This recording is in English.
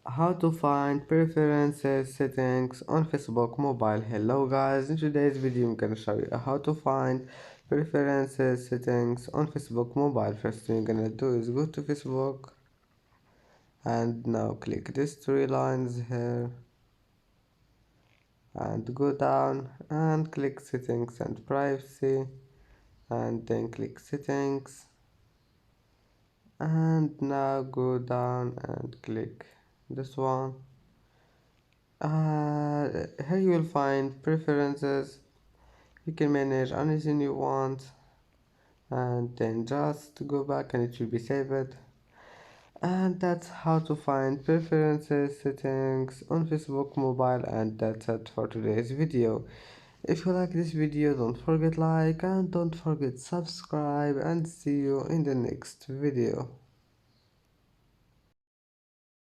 How to find preferences settings on Facebook mobile. Hello guys, in today's video I'm gonna show you how to find preferences settings on Facebook mobile. First thing you're gonna do is go to Facebook and now click these three lines here and go down and click settings and privacy and then click settings and now go down and click this one. Here you will find preferences. You can manage anything you want and then just go back and it will be saved. And that's how to find preferences settings on Facebook mobile, and that's it for today's video. If you like this video, don't forget like and don't forget subscribe, and see you in the next video.